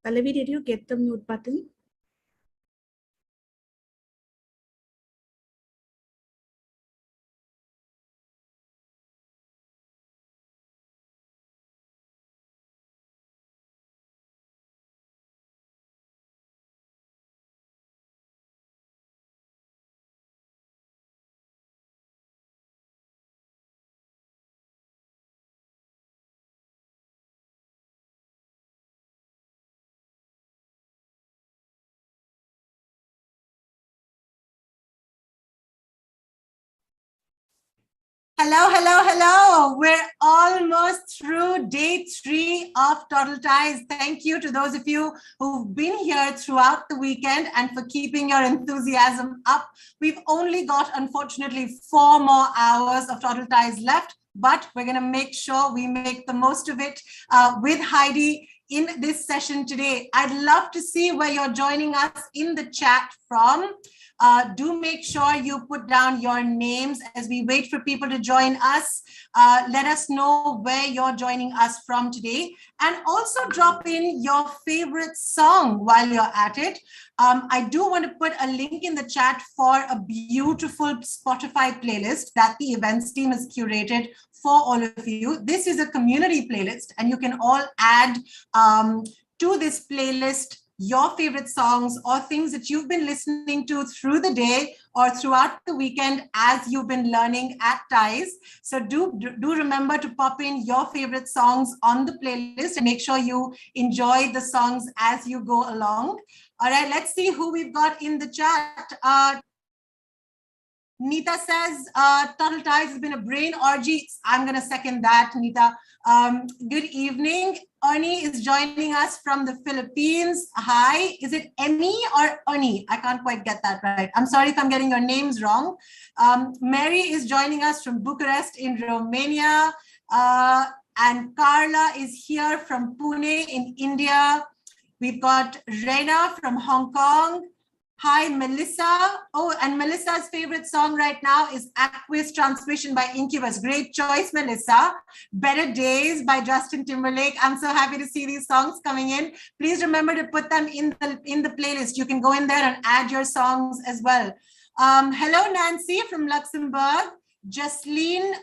Pallavi, did you get the mute button? Hello, hello, hello. We're almost through day 3 of Total Ties. Thank you to those of you who've been here throughout the weekend and for keeping your enthusiasm up. We've only got, unfortunately, 4 more hours of Total Ties left, but we're going to make sure we make the most of it with Heidi in this session today. I'd love to see where you're joining us in the chat from. Do make sure you put down your names as we wait for people to join us. Let us know where you're joining us from today, and also drop in your favorite song while you're at it. I do want to put a link in the chat for a beautiful Spotify playlist that the events team has curated for all of you. This is a community playlist, and you can all add to this playlist your favorite songs or things that you've been listening to through the day or throughout the weekend as you've been learning at TIES. So do remember to pop in your favorite songs on the playlist and make sure you enjoy the songs as you go along. All right, let's see who we've got in the chat. Nita says, Total Ties has been a brain orgy. I'm going to second that, Nita. Good evening. Ernie is joining us from the Philippines. Hi. Is it Eni or Ernie? I can't quite get that right. I'm sorry if I'm getting your names wrong. Mary is joining us from Bucharest in Romania. And Carla is here from Pune in India. We've got Reina from Hong Kong. Hi, Melissa. Oh, and Melissa's favorite song right now is Aqueous Transmission by Incubus. Great choice, Melissa. Better Days by Justin Timberlake. I'm so happy to see these songs coming in. Please remember to put them in the playlist. You can go in there and add your songs as well. Hello, Nancy from Luxembourg. Jasleen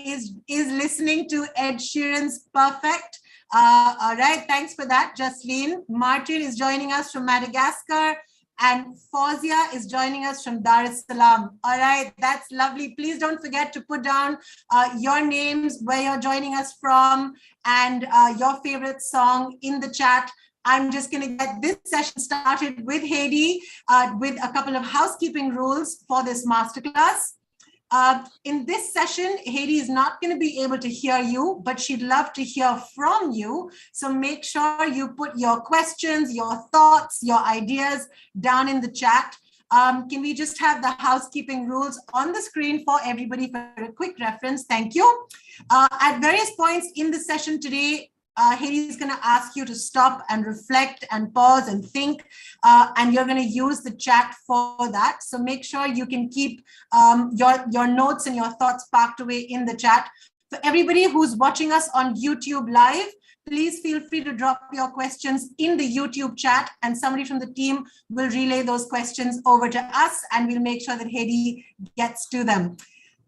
is listening to Ed Sheeran's Perfect. All right, thanks for that, Jasleen. Martin is joining us from Madagascar. And Fawzia is joining us from Dar es Salaam. All right, that's lovely. Please don't forget to put down your names, where you're joining us from, and your favorite song in the chat. I'm just going to get this session started with Heidi with a couple of housekeeping rules for this masterclass. In this session, Heidi is not going to be able to hear you, but she'd love to hear from you. So make sure you put your questions, your thoughts, your ideas down in the chat. Can we just have the housekeeping rules on the screen for everybody for a quick reference? Thank you. At various points in the session today, Heidi is going to ask you to stop and reflect and pause and think, and you're going to use the chat for that. So make sure you can keep your notes and your thoughts packed away in the chat. For everybody who's watching us on YouTube Live, please feel free to drop your questions in the YouTube chat, and somebody from the team will relay those questions over to us, and we'll make sure that Heidi gets to them.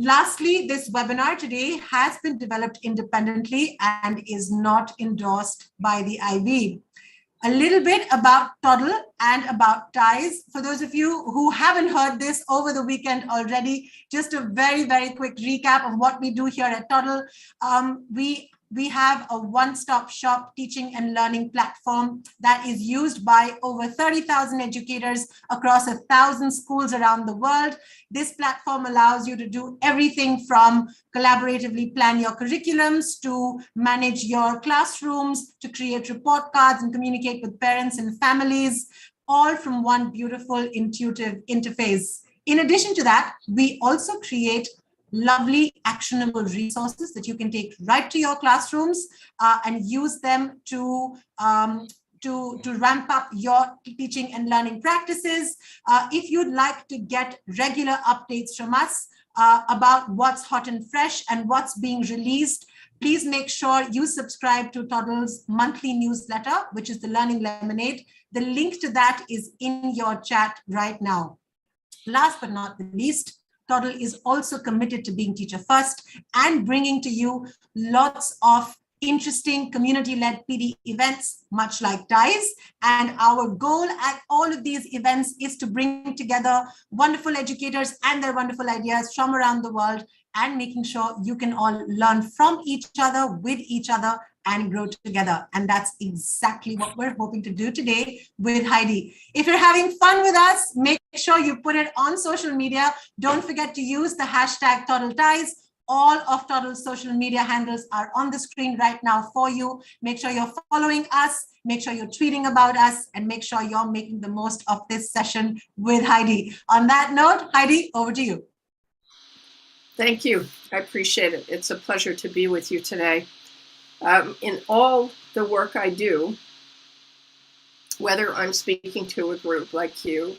Lastly, this webinar today has been developed independently and is not endorsed by the IB. A little bit about Toddle and about TIES. For those of you who haven't heard this over the weekend already, just a very, very quick recap of what we do here at Toddle. We have a one-stop shop teaching and learning platform that is used by over 30,000 educators across 1,000 schools around the world. This platform allows you to do everything from collaboratively plan your curriculums, to manage your classrooms, to create report cards and communicate with parents and families, all from one beautiful, intuitive interface. In addition to that, we also create lovely actionable resources that you can take right to your classrooms and use them to ramp up your teaching and learning practices. If you'd like to get regular updates from us about what's hot and fresh and what's being released Please make sure you subscribe to Toddle's monthly newsletter, which is the Learning Lemonade. The link to that is in your chat right now. Last but not the least, Toddle is also committed to being teacher first and bringing to you lots of interesting community-led PD events, much like TIES. And our goal at all of these events is to bring together wonderful educators and their wonderful ideas from around the world, and making sure you can all learn from each other, with each other, and grow together. And that's exactly what we're hoping to do today with Heidi. If you're having fun with us, make sure you put it on social media. Don't forget to use the hashtag ToddleTies. All of Toddle's social media handles are on the screen right now for you. Make sure you're following us, make sure you're tweeting about us, and make sure you're making the most of this session with Heidi. On that note, Heidi, over to you. Thank you. I appreciate it. It's a pleasure to be with you today. In all the work I do, whether I'm speaking to a group like you,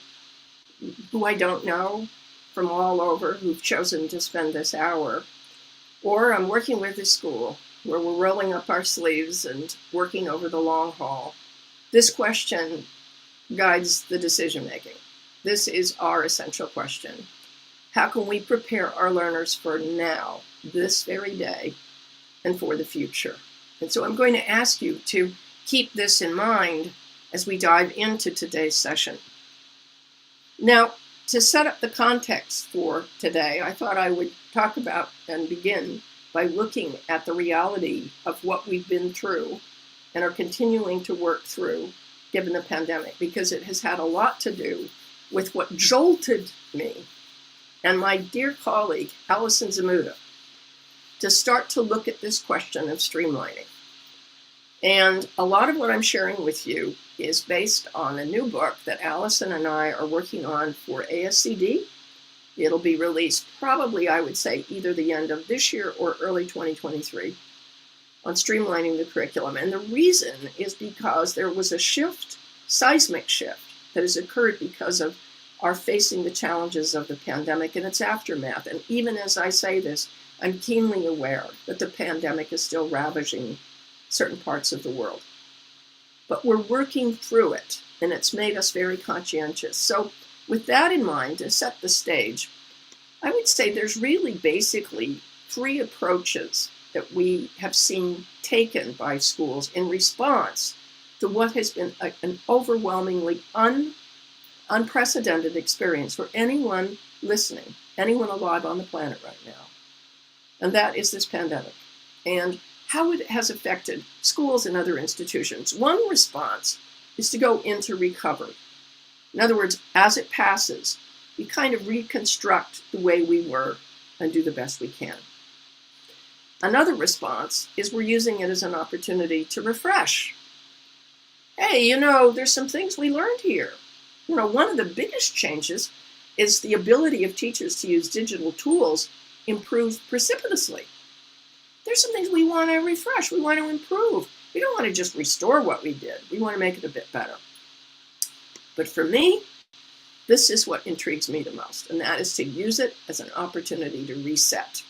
who I don't know from all over, who've chosen to spend this hour, or I'm working with a school where we're rolling up our sleeves and working over the long haul, this question guides the decision making. This is our essential question. How can we prepare our learners for now, this very day, and for the future? And so I'm going to ask you to keep this in mind as we dive into today's session. Now, to set up the context for today, I thought I would talk about and begin by looking at the reality of what we've been through and are continuing to work through given the pandemic, because it has had a lot to do with what jolted me and my dear colleague, Allison Zamuda, to start to look at this question of streamlining. And a lot of what I'm sharing with you is based on a new book that Allison and I are working on for ASCD. It'll be released probably, I would say, either the end of this year or early 2023 on streamlining the curriculum. And the reason is because there was a shift, seismic shift, that has occurred because of our facing the challenges of the pandemic and its aftermath. And even as I say this, I'm keenly aware that the pandemic is still ravaging certain parts of the world. But we're working through it, and it's made us very conscientious. So with that in mind, to set the stage, I would say there's really basically three approaches that we have seen taken by schools in response to what has been an overwhelmingly unprecedented experience for anyone listening, anyone alive on the planet right now. And that is this pandemic and how it has affected schools and other institutions. One response is to go into recovery. In other words, as it passes, we kind of reconstruct the way we were and do the best we can. Another response is we're using it as an opportunity to refresh. Hey, there's some things we learned here. One of the biggest changes is the ability of teachers to use digital tools improved precipitously. There's some things we want to refresh, we want to improve. We don't want to just restore what we did. We want to make it a bit better. But for me, this is what intrigues me the most, and that is to use it as an opportunity to reset.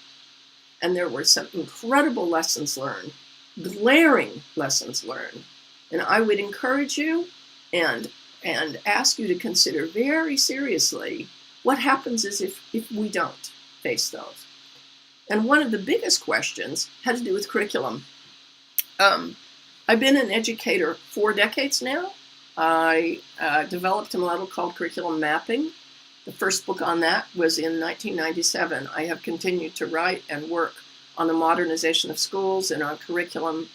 And there were some incredible lessons learned, glaring lessons learned. And I would encourage you and ask you to consider very seriously what happens is if we don't face those. And one of the biggest questions had to do with curriculum. I've been an educator 4 decades now. I developed a model called curriculum mapping. The first book on that was in 1997. I have continued to write and work on the modernization of schools and on curriculum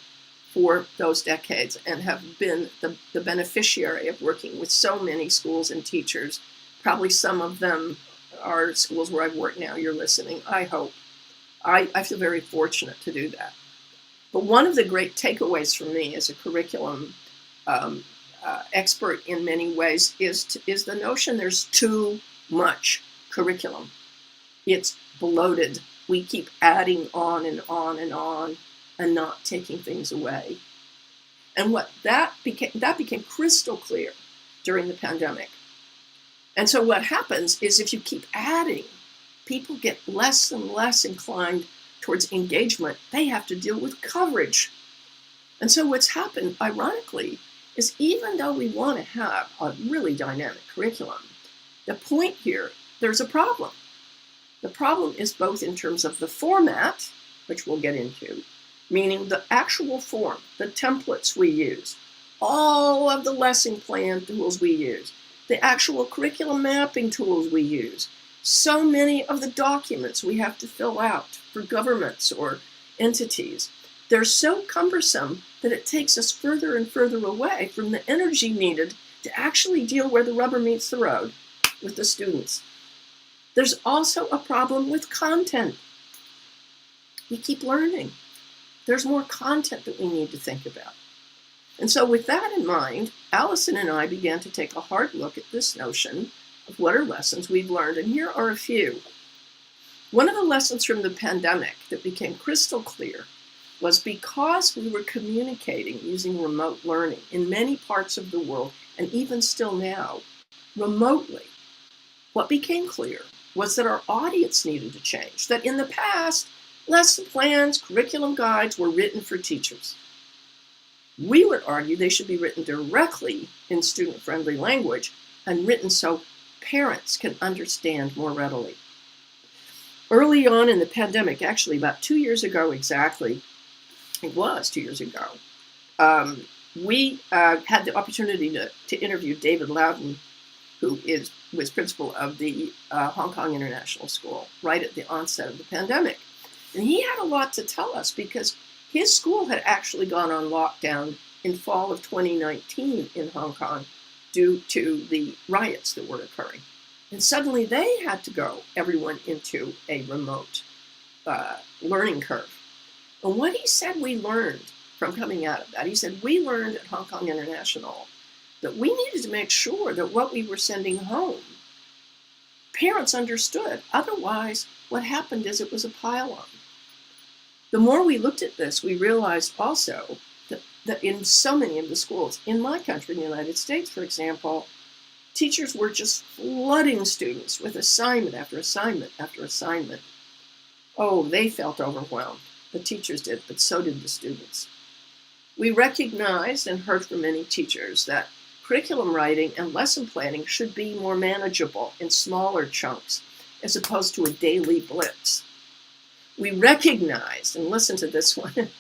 for those decades, and have been the beneficiary of working with so many schools and teachers. Probably some of them are schools where I've worked now. You're listening, I hope. I feel very fortunate to do that. But one of the great takeaways for me as a curriculum expert in many ways is the notion there's too much curriculum. It's bloated. We keep adding on and on and on and not taking things away. And that became crystal clear during the pandemic. And so what happens is if you keep adding, people get less and less inclined towards engagement, they have to deal with coverage. And so what's happened, ironically, is even though we want to have a really dynamic curriculum, the point here, there's a problem. The problem is both in terms of the format, which we'll get into, meaning the actual form, the templates we use, all of the lesson plan tools we use, the actual curriculum mapping tools we use, so many of the documents we have to fill out for governments or entities. They're so cumbersome that it takes us further and further away from the energy needed to actually deal where the rubber meets the road with the students. There's also a problem with content. We keep learning. There's more content that we need to think about. And so with that in mind, Allison and I began to take a hard look at this notion of what are lessons we've learned, and here are a few. One of the lessons from the pandemic that became crystal clear was because we were communicating using remote learning in many parts of the world, and even still now, remotely, what became clear was that our audience needed to change, that in the past, lesson plans, curriculum guides were written for teachers. We would argue they should be written directly in student-friendly language and written so parents can understand more readily. Early on in the pandemic, actually about 2 years ago exactly, it was 2 years ago, we had the opportunity to interview David Loudon, who was principal of the Hong Kong International School right at the onset of the pandemic. And he had a lot to tell us because his school had actually gone on lockdown in fall of 2019 in Hong Kong due to the riots that were occurring. And suddenly they had to go, everyone, into a remote learning curve. And what he said we learned from coming out of that, he said, we learned at Hong Kong International that we needed to make sure that what we were sending home, parents understood. Otherwise, what happened is it was a pile-on. The more we looked at this, we realized also that in so many of the schools, in my country, in the United States, for example, teachers were just flooding students with assignment after assignment after assignment. Oh, they felt overwhelmed. The teachers did, but so did the students. We recognized and heard from many teachers that curriculum writing and lesson planning should be more manageable in smaller chunks as opposed to a daily blitz. We recognized, and listen to this one,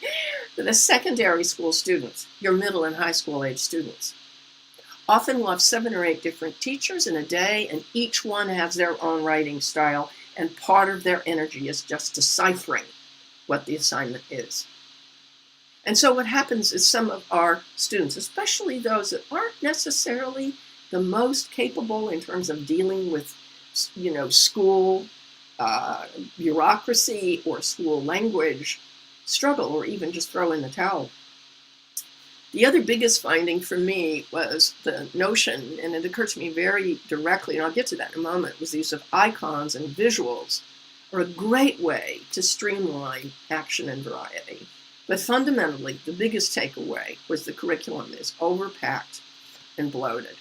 that as secondary school students, your middle and high school age students, often will have 7 or 8 different teachers in a day, and each one has their own writing style, and part of their energy is just deciphering what the assignment is. And so what happens is some of our students, especially those that aren't necessarily the most capable in terms of dealing with, school bureaucracy or school language, struggle or even just throw in the towel. The other biggest finding for me was the notion, and it occurred to me very directly, and I'll get to that in a moment, was the use of icons and visuals are a great way to streamline action and variety. But fundamentally, the biggest takeaway was the curriculum is overpacked and bloated.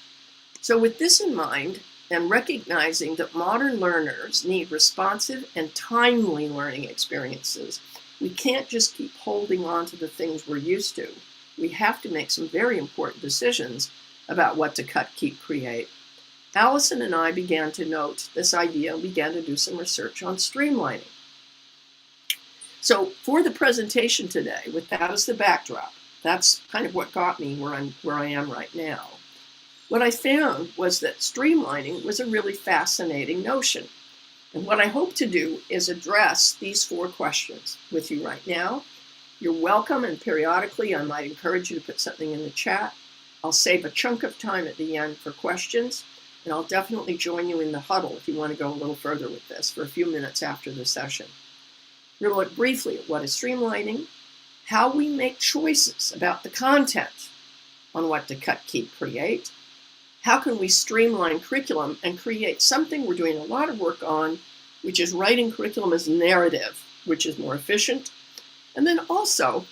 So with this in mind, and recognizing that modern learners need responsive and timely learning experiences, we can't just keep holding on to the things we're used to. We have to make some very important decisions about what to cut, keep, create. Allison and I began to note this idea and began to do some research on streamlining. So for the presentation today, with that as the backdrop, that's kind of what got me where I am right now. What I found was that streamlining was a really fascinating notion. And what I hope to do is address these 4 questions with you right now. You're welcome, and periodically I might encourage you to put something in the chat. I'll save a chunk of time at the end for questions, and I'll definitely join you in the huddle if you want to go a little further with this for a few minutes after the session. We're going to look briefly at what is streamlining, how we make choices about the content on what to cut, keep, create. How can we streamline curriculum and create something we're doing a lot of work on, which is writing curriculum as narrative, which is more efficient. And then also,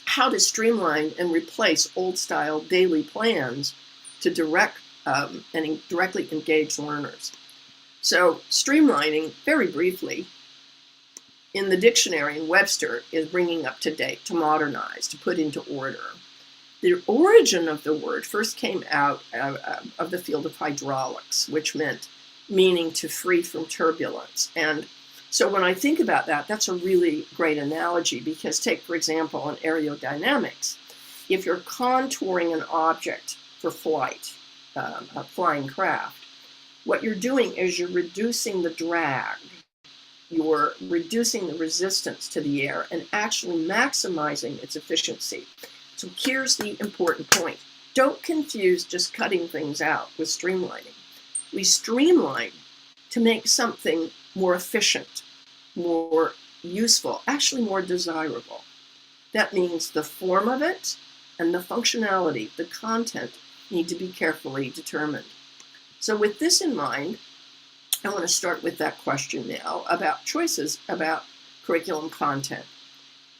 how to streamline and replace old-style daily plans to direct and directly engage learners. So streamlining, very briefly, in the dictionary in Webster is bringing up to date, to modernize, to put into order. The origin of the word first came out of the field of hydraulics, which meaning to free from turbulence. And so when I think about that, that's a really great analogy, because take, for example, in aerodynamics, if you're contouring an object for flight, a flying craft, what you're doing is you're reducing the drag, you're reducing the resistance to the air and actually maximizing its efficiency. So here's the important point. Don't confuse just cutting things out with streamlining. We streamline to make something more efficient, more useful, actually more desirable. That means the form of it and the functionality, the content, need to be carefully determined. So with this in mind, I want to start with that question now about choices about curriculum content.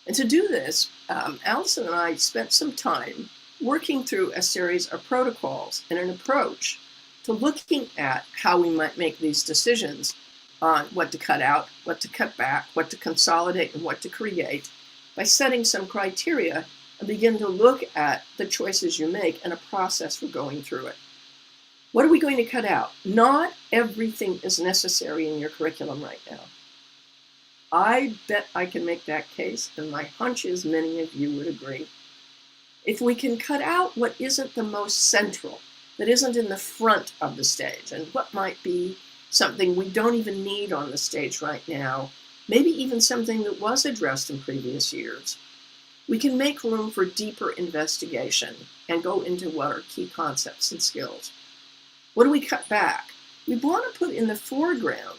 And to do this, Allison and I spent some time working through a series of protocols and an approach to looking at how we might make these decisions on what to cut out, what to cut back, what to consolidate, and what to create by setting some criteria and begin to look at the choices you make and a process for going through it. What are we going to cut out? Not everything is necessary in your curriculum right now. I bet I can make that case, and my hunch is many of you would agree. If we can cut out what isn't the most central, that isn't in the front of the stage, and what might be something we don't even need on the stage right now, maybe even something that was addressed in previous years, we can make room for deeper investigation and go into what are key concepts and skills. What do we cut back? We want to put in the foreground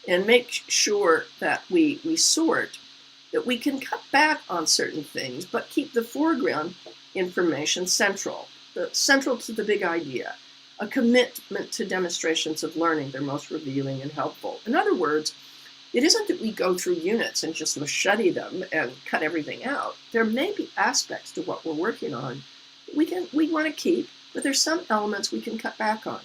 and make sure that we sort, that we can cut back on certain things, but keep the foreground information central to the big idea, a commitment to demonstrations of learning. They're most revealing and helpful. In other words, it isn't that we go through units and just machete them and cut everything out. There may be aspects to what we're working on that we want to keep, but there's some elements we can cut back on.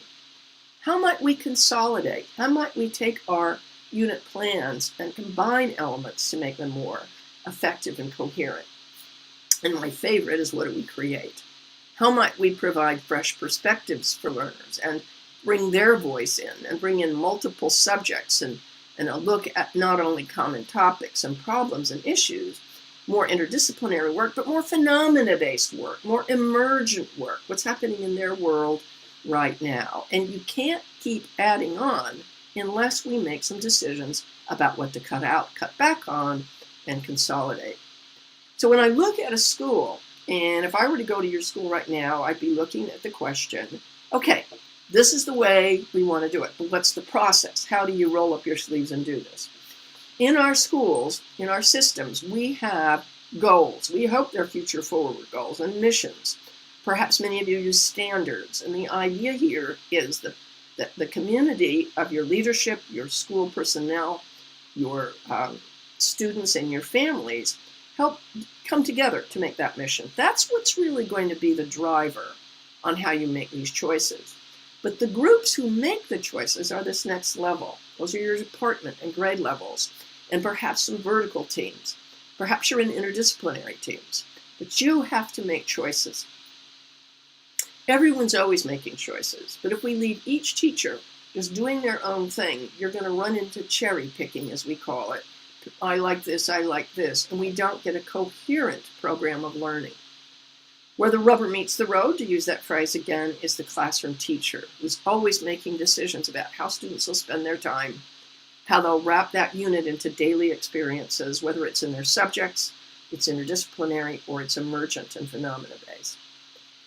How might we consolidate? How might we take our unit plans and combine elements to make them more effective and coherent? And my favorite is, what do we create? How might we provide fresh perspectives for learners and bring their voice in and bring in multiple subjects and a look at not only common topics and problems and issues, more interdisciplinary work, but more phenomena-based work, more emergent work, what's happening in their world right now. And you can't keep adding on unless we make some decisions about what to cut out, cut back on, and consolidate. So when I look at a school, and if I were to go to your school right now, I'd be looking at the question, okay, this is the way we want to do it, but what's the process? How do you roll up your sleeves and do this? In our schools, in our systems, we have goals. We hope they're future forward goals and missions. Perhaps many of you use standards, and the idea here is that the community of your leadership, your school personnel, your students, and your families help come together to make that mission. That's what's really going to be the driver on how you make these choices. But the groups who make the choices are this next level. Those are your department and grade levels, and perhaps some vertical teams. Perhaps you're in interdisciplinary teams, but you have to make choices. Everyone's always making choices, but if we leave each teacher just doing their own thing, you're going to run into cherry picking, as we call it. I like this, and we don't get a coherent program of learning. Where the rubber meets the road, to use that phrase again, is the classroom teacher, who's always making decisions about how students will spend their time, how they'll wrap that unit into daily experiences, whether it's in their subjects, it's interdisciplinary, or it's emergent and phenomena-based.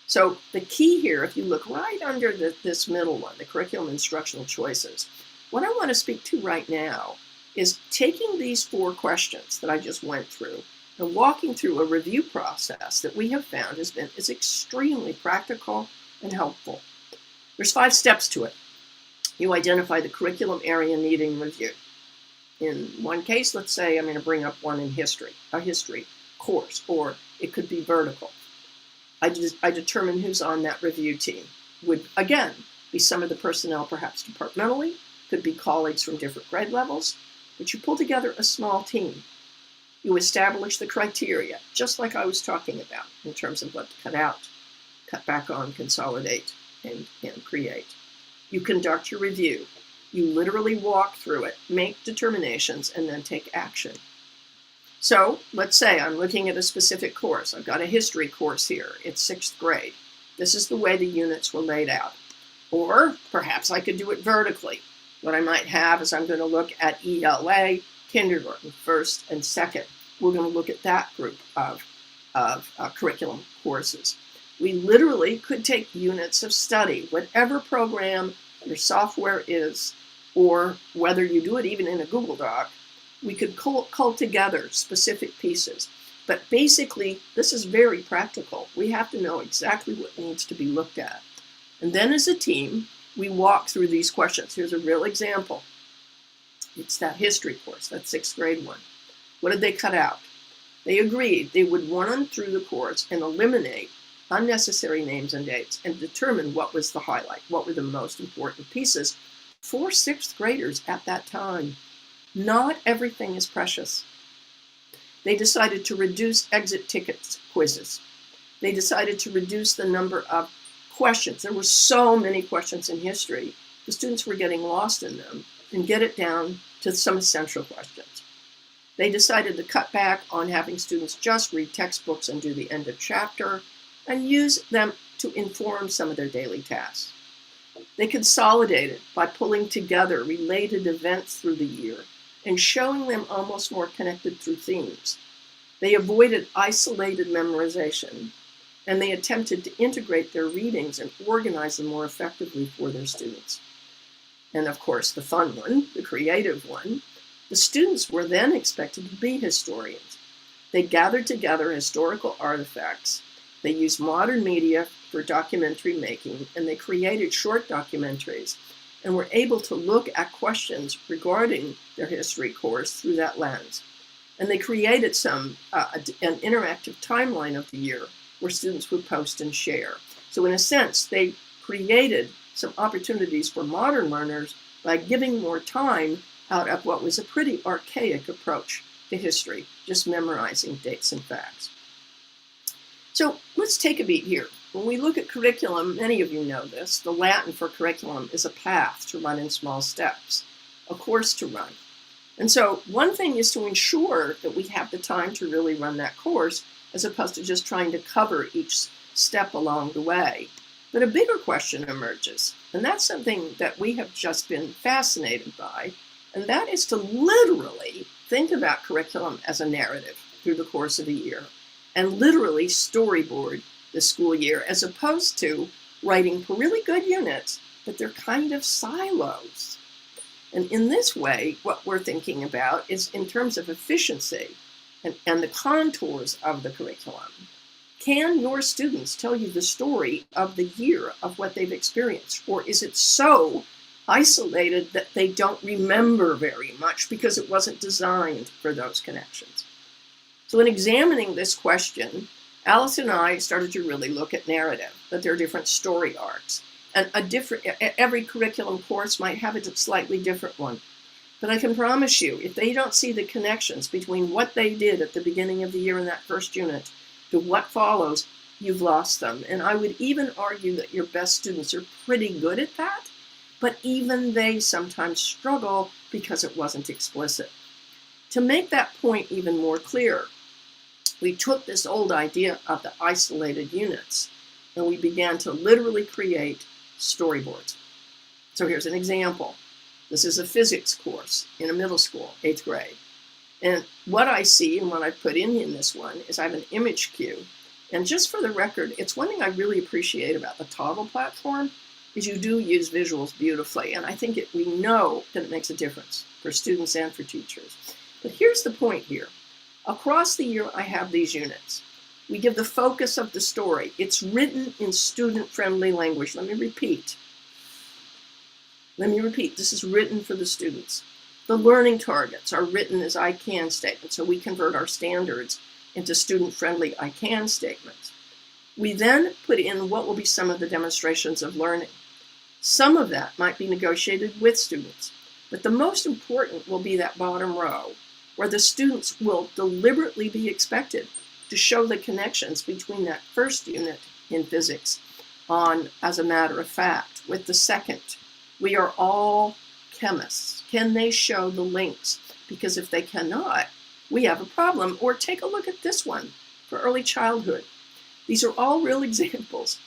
So the key here, if you look right under this middle one, the curriculum instructional choices, what I want to speak to right now is taking these 4 questions that I just went through and walking through a review process that we have found is extremely practical and helpful. There's 5 steps to it. You identify the curriculum area needing review. In one case, let's say I'm going to bring up one in history, a history course, or it could be vertical. I determine who's on that review team. Would, again, be some of the personnel, perhaps departmentally, could be colleagues from different grade levels, but you pull together a small team. You establish the criteria, just like I was talking about, in terms of what to cut out, cut back on, consolidate, and create. You conduct your review. You literally walk through it, make determinations, and then take action. So let's say I'm looking at a specific course. I've got a history course here. It's 6th grade. This is the way the units were laid out. Or perhaps I could do it vertically. What I might have is I'm going to look at ELA, kindergarten, 1st and 2nd. We're going to look at that group of curriculum courses. We literally could take units of study, whatever program your software is, or whether you do it even in a Google Doc, we could cull together specific pieces. But basically, this is very practical. We have to know exactly what needs to be looked at. And then as a team, we walk through these questions. Here's a real example. It's that history course, that 6th grade one. What did they cut out? They agreed they would run through the course and eliminate unnecessary names and dates and determine what was the highlight, what were the most important pieces for 6th graders at that time. Not everything is precious. They decided to reduce exit ticket quizzes. They decided to reduce the number of questions. There were so many questions in history. The students were getting lost in them, and get it down to some essential questions. They decided to cut back on having students just read textbooks and do the end of chapter and use them to inform some of their daily tasks. They consolidated by pulling together related events through the year and showing them almost more connected through themes. They avoided isolated memorization, and they attempted to integrate their readings and organize them more effectively for their students. And of course, the fun one, the creative one, the students were then expected to be historians. They gathered together historical artifacts. They used modern media for documentary making, and they created short documentaries and were able to look at questions regarding their history course through that lens. And they created an interactive timeline of the year where students would post and share. So in a sense, they created some opportunities for modern learners by giving more time out of what was a pretty archaic approach to history, just memorizing dates and facts. So let's take a beat here. When we look at curriculum, many of you know this, the Latin for curriculum is a path to run in small steps, a course to run. And so one thing is to ensure that we have the time to really run that course, as opposed to just trying to cover each step along the way. But a bigger question emerges, and that's something that we have just been fascinated by, and that is to literally think about curriculum as a narrative through the course of a year, and literally storyboard the school year, as opposed to writing really good units, but they're kind of silos. And in this way, what we're thinking about is in terms of efficiency and the contours of the curriculum. Can your students tell you the story of the year of what they've experienced? Or is it so isolated that they don't remember very much because it wasn't designed for those connections? So in examining this question, Alice and I started to really look at narrative, that there are different story arcs. And every curriculum course might have a slightly different one. But I can promise you, if they don't see the connections between what they did at the beginning of the year in that first unit to what follows, you've lost them. And I would even argue that your best students are pretty good at that, but even they sometimes struggle because it wasn't explicit. To make that point even more clear, we took this old idea of the isolated units and we began to literally create storyboards. So here's an example. This is a physics course in a middle school, 8th grade. And what I see and what I put in this one is I have an image cue. And just for the record, it's one thing I really appreciate about the Toggle platform is you do use visuals beautifully. And I think we know that it makes a difference for students and for teachers. But here's the point here. Across the year, I have these units. We give the focus of the story. It's written in student-friendly language. Let me repeat. This is written for the students. The learning targets are written as I can statements, so we convert our standards into student-friendly I can statements. We then put in what will be some of the demonstrations of learning. Some of that might be negotiated with students, but the most important will be that bottom row, where the students will deliberately be expected to show the connections between that first unit in physics on, as a matter of fact, with the second. We are all chemists. Can they show the links? Because if they cannot, we have a problem. Or take a look at this one for early childhood. These are all real examples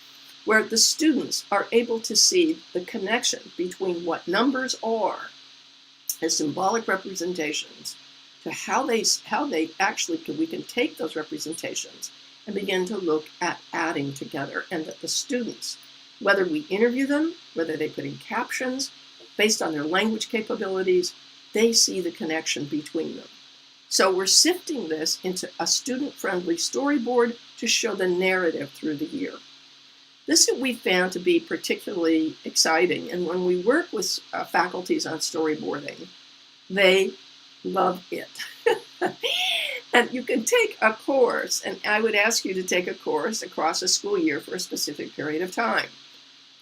where the students are able to see the connection between what numbers are as symbolic representations to how they actually we can take those representations and begin to look at adding together, and that the students, whether we interview them, whether they put in captions, based on their language capabilities, they see the connection between them. So we're sifting this into a student-friendly storyboard to show the narrative through the year. This we found to be particularly exciting, and when we work with faculties on storyboarding, they love it. And you can take a course, and I would ask you to take a course across a school year for a specific period of time.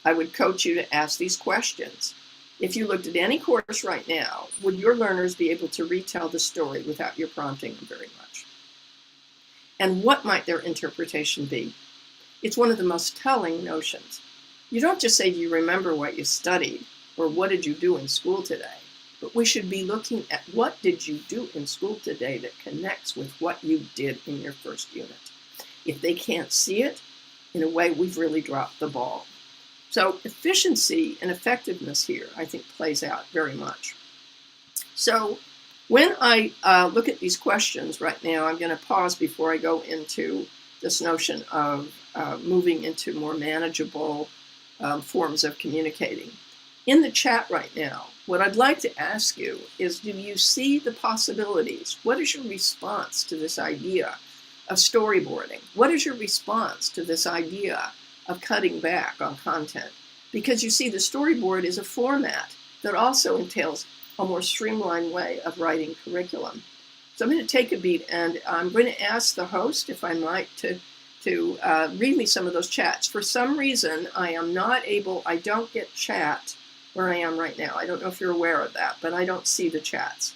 I would coach you to ask these questions. If you looked at any course right now, would your learners be able to retell the story without your prompting them very much? And what might their interpretation be? It's one of the most telling notions. You don't just say, do you remember what you studied, or what did you do in school today? But we should be looking at what did you do in school today that connects with what you did in your first unit. If they can't see it, in a way, we've really dropped the ball. So efficiency and effectiveness here, I think, plays out very much. So when I look at these questions right now, I'm going to pause before I go into this notion of moving into more manageable forms of communicating. In the chat right now, what I'd like to ask you is, do you see the possibilities? What is your response to this idea of storyboarding? What is your response to this idea of cutting back on content? Because you see, the storyboard is a format that also entails a more streamlined way of writing curriculum. So I'm going to take a beat, and I'm going to ask the host, if I might, to read me some of those chats. For some reason, I don't get chat where I am right now. I don't know if you're aware of that, but I don't see the chats.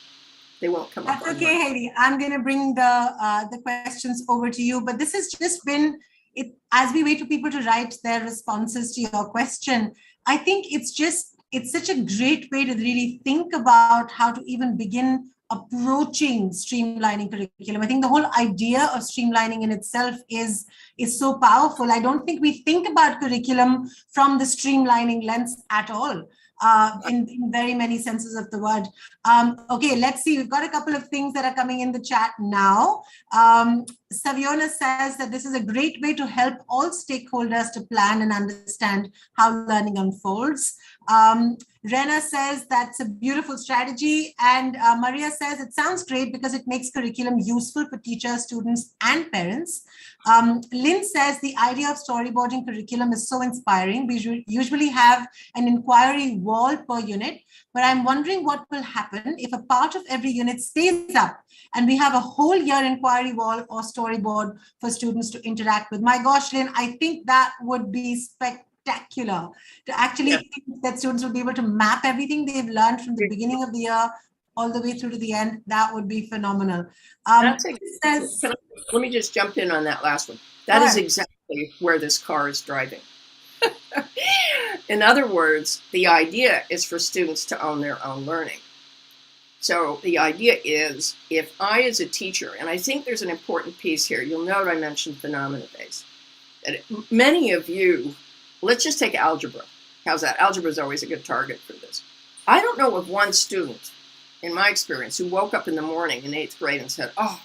They won't come up. That's okay, Haley. I'm going to bring the questions over to you, but this has just been it as we wait for people to write their responses to your question. I think it's such a great way to really think about how to even begin approaching streamlining curriculum. I think the whole idea of streamlining in itself is so powerful. I don't think we think about curriculum from the streamlining lens at all. In very many senses of the word. Okay, let's see. We've got a couple of things that are coming in the chat now. Saviona says that this is a great way to help all stakeholders to plan and understand how learning unfolds. Rena says that's a beautiful strategy. And Maria says it sounds great because it makes curriculum useful for teachers, students, and parents. Lynn says the idea of storyboarding curriculum is so inspiring. We usually have an inquiry wall per unit, but I'm wondering what will happen if a part of every unit stays up and we have a whole year inquiry wall or storyboard for students to interact with. My gosh, Lynn, I think that would be spectacular to actually think that students will be able to map everything they've learned from the beginning of the year all the way through to the end. That would be phenomenal. Let me just jump in on that last one. That is exactly where this car is driving. In other words, the idea is for students to own their own learning. So the idea is, if I as a teacher, and I think there's an important piece here, you'll note I mentioned phenomena-based. That many of you, let's just take algebra. How's that? Algebra is always a good target for this. I don't know of one student, in my experience, who woke up in the morning in 8th grade and said, oh,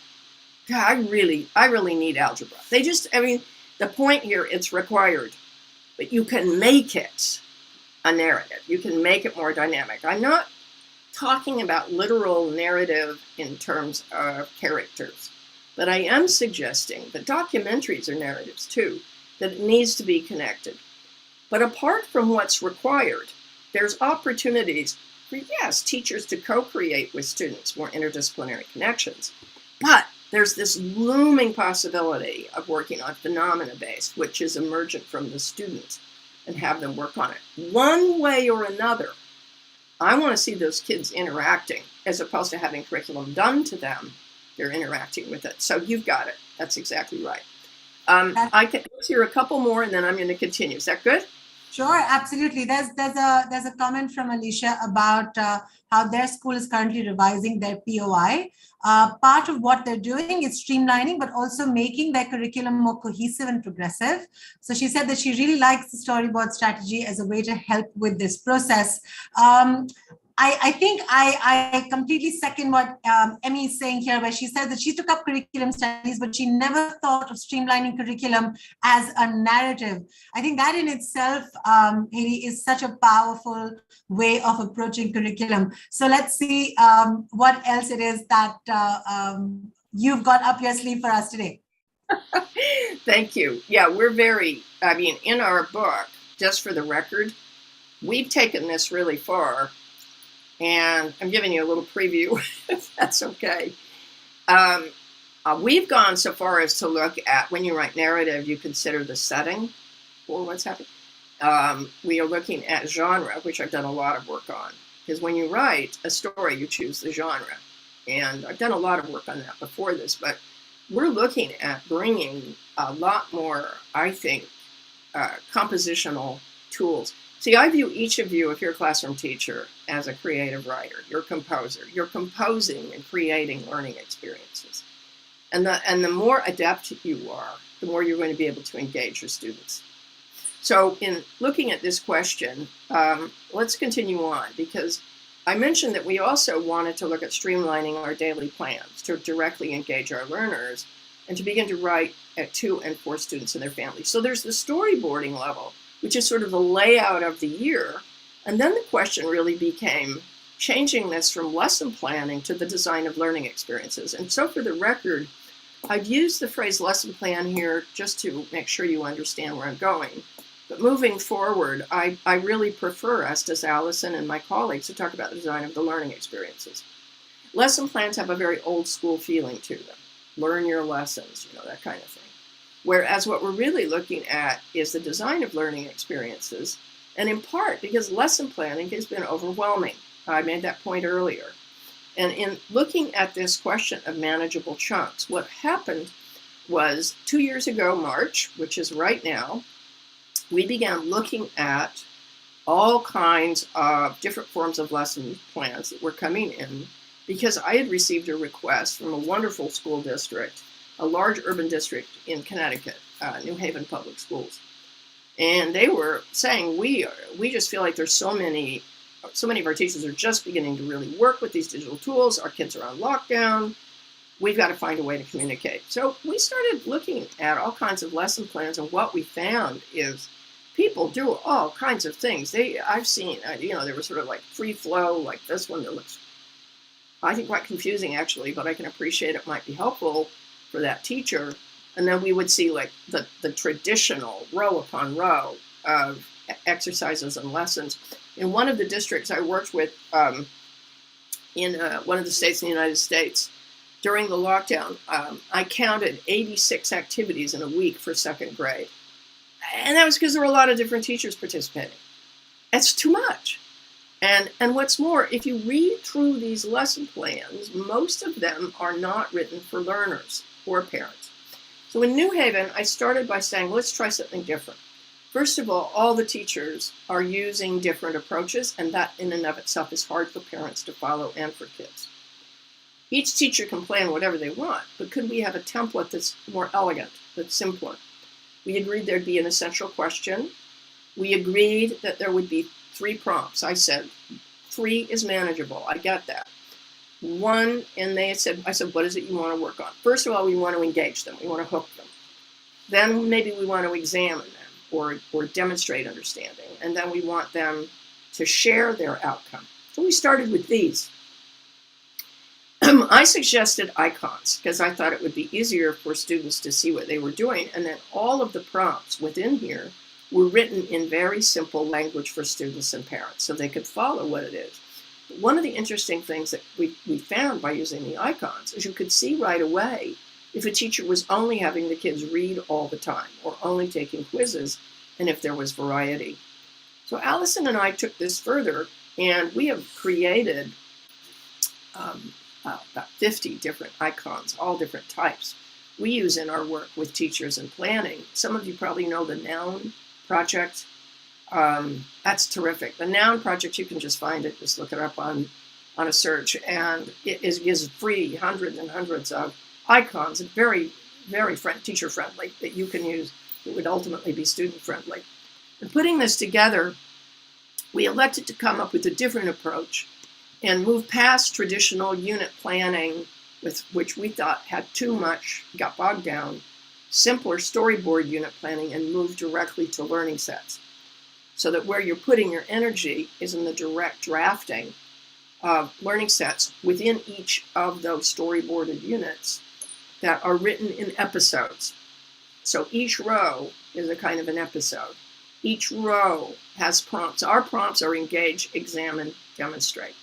God, I really need algebra. The point here, it's required, but you can make it a narrative. You can make it more dynamic. I'm not talking about literal narrative in terms of characters, but I am suggesting that documentaries are narratives too, that it needs to be connected. But apart from what's required, there's opportunities for, yes, teachers to co-create with students more interdisciplinary connections. But there's this looming possibility of working on phenomena-based, which is emergent from the students, and have them work on it. One way or another, I want to see those kids interacting as opposed to having curriculum done to them, they're interacting with it. So you've got it. That's exactly right. I can hear a couple more, and then I'm going to continue. Is that good? Sure, absolutely. There's a comment from Alicia about how their school is currently revising their POI. Part of what they're doing is streamlining, but also making their curriculum more cohesive and progressive. So she said that she really likes the storyboard strategy as a way to help with this process. I think I completely second what Emmy is saying here, where she says that she took up curriculum studies, but she never thought of streamlining curriculum as a narrative. I think that in itself, Haley, is such a powerful way of approaching curriculum. So let's see what else it is that you've got up your sleeve for us today. Thank you. Yeah, we're in our book, just for the record, we've taken this really far. And I'm giving you a little preview, if that's okay. We've gone so far as to look at, when you write narrative, you consider the setting for what's happening. We are looking at genre, which I've done a lot of work on. Because when you write a story, you choose the genre. And I've done a lot of work on that before this, but we're looking at bringing a lot more, I think, compositional tools. See, I view each of you, if you're a classroom teacher, as a creative writer. You're a composer. You're composing and creating learning experiences. And the more adept you are, the more you're going to be able to engage your students. So in looking at this question, let's continue on, because I mentioned that we also wanted to look at streamlining our daily plans to directly engage our learners and to begin to write at 2 and 4 students and their families. So there's the storyboarding level, which is sort of the layout of the year. And then the question really became changing this from lesson planning to the design of learning experiences. And so for the record, I've used the phrase lesson plan here just to make sure you understand where I'm going. But moving forward, I really prefer us, as Allison and my colleagues, to talk about the design of the learning experiences. Lesson plans have a very old school feeling to them. Learn your lessons, that kind of thing. Whereas what we're really looking at is the design of learning experiences, and in part because lesson planning has been overwhelming. I made that point earlier. And in looking at this question of manageable chunks, what happened was 2 years ago, March, which is right now, we began looking at all kinds of different forms of lesson plans that were coming in, because I had received a request from a wonderful school district, a large urban district in Connecticut, New Haven Public Schools. And they were saying, we just feel like there's so many of our teachers are just beginning to really work with these digital tools. Our kids are on lockdown. We've got to find a way to communicate. So we started looking at all kinds of lesson plans, and what we found is people do all kinds of things. I've seen, there was sort of like free flow, like this one that looks, I think, quite confusing actually, but I can appreciate it might be helpful for that teacher. And then we would see like the traditional row upon row of exercises and lessons. In one of the districts I worked with in one of the states in the United States, during the lockdown, I counted 86 activities in a week for second grade. And that was because there were a lot of different teachers participating. That's too much. And what's more, if you read through these lesson plans, most of them are not written for learners or parents. So in New Haven, I started by saying, let's try something different. First of all the teachers are using different approaches, and that in and of itself is hard for parents to follow and for kids. Each teacher can plan whatever they want, but could we have a template that's more elegant, that's simpler? We agreed there'd be an essential question. We agreed that there would be 3 prompts. I said, 3 is manageable. I get that. 1, and I said, what is it you want to work on? First of all, we want to engage them. We want to hook them. Then maybe we want to examine them or demonstrate understanding. And then we want them to share their outcome. So we started with these. I suggested icons because I thought it would be easier for students to see what they were doing. And then all of the prompts within here were written in very simple language for students and parents so they could follow what it is. One of the interesting things that we found by using the icons is you could see right away if a teacher was only having the kids read all the time or only taking quizzes, and if there was variety. So Allison and I took this further, and we have created about 50 different icons, all different types. We use in our work with teachers and planning. Some of you probably know the Noun Project. That's terrific. The Noun Project, you can just find it, just look it up on a search, and it is free, hundreds and hundreds of icons, and very, very teacher friendly that you can use. It would ultimately be student friendly. And putting this together, we elected to come up with a different approach and move past traditional unit planning, with which we thought had too much, got bogged down, simpler storyboard unit planning, and move directly to learning sets. So that where you're putting your energy is in the direct drafting of learning sets within each of those storyboarded units that are written in episodes. So each row is a kind of an episode. Each row has prompts. Our prompts are engage, examine, demonstrate.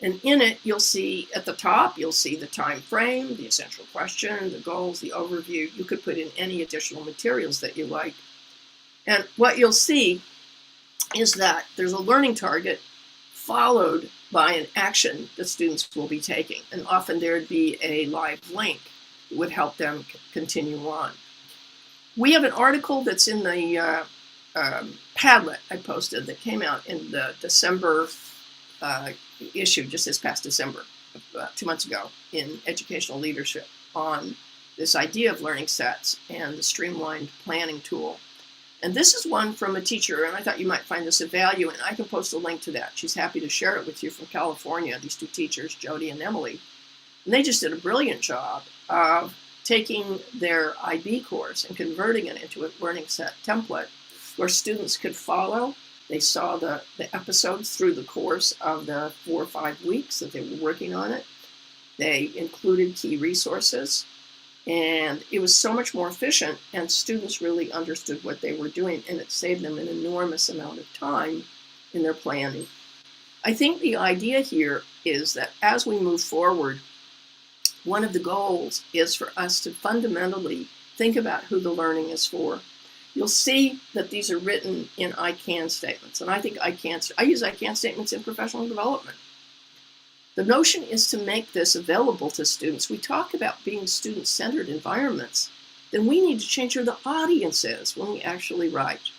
And in it, you'll see at the top, you'll see the time frame, the essential question, the goals, the overview. You could put in any additional materials that you like. And what you'll see is that there's a learning target followed by an action that students will be taking. And often there'd be a live link that would help them continue on. We have an article that's in the Padlet I posted that came out in the December issue, just this past December, 2 months ago, in Educational Leadership, on this idea of learning sets and the streamlined planning tool. And this is one from a teacher, and I thought you might find this of value, and I can post a link to that. She's happy to share it with you, from California, these two teachers, Jody and Emily. And they just did a brilliant job of taking their IB course and converting it into a learning set template where students could follow. They saw the episodes through the course of the 4 or 5 weeks that they were working on it. They included key resources, and it was so much more efficient, and students really understood what they were doing, and it saved them an enormous amount of time in their planning. I think the idea here is that as we move forward, one of the goals is for us to fundamentally think about who the learning is for. You'll see that these are written in I can statements, and I think I use I can statements in professional development. The notion is to make this available to students. We talk about being student-centered environments, then we need to change who the audience is when we actually write.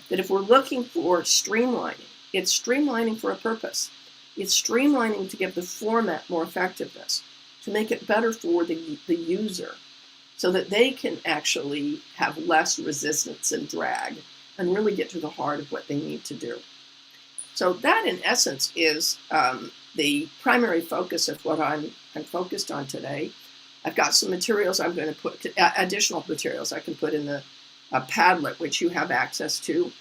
That if we're looking for streamlining, it's streamlining for a purpose. It's streamlining to give the format more effectiveness, to make it better for the user, so that they can actually have less resistance and drag and really get to the heart of what they need to do. So that, in essence, is the primary focus of what I'm focused on today. I've got some materials I'm going to put, additional materials I can put in the Padlet, which you have access to.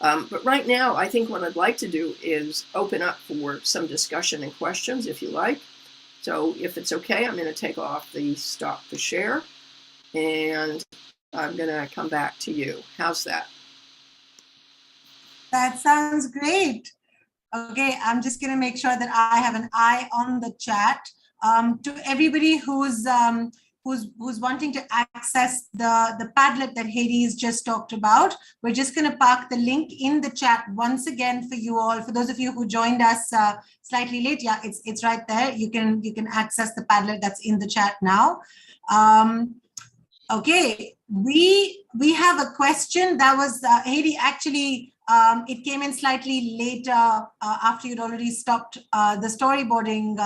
But right now, I think what I'd like to do is open up for some discussion and questions, if you like. So if it's okay, I'm going to take off the stop to share, and I'm going to come back to you. How's that? That sounds great. Okay, I'm just going to make sure that I have an eye on the chat. To everybody who's wanting to access the Padlet that Hades just talked about, we're just going to park the link in the chat once again for you all. For those of you who joined us slightly late, yeah, it's right there. You can access the Padlet that's in the chat now. Okay, we have a question that was Hades actually. It came in slightly later after you'd already stopped the storyboarding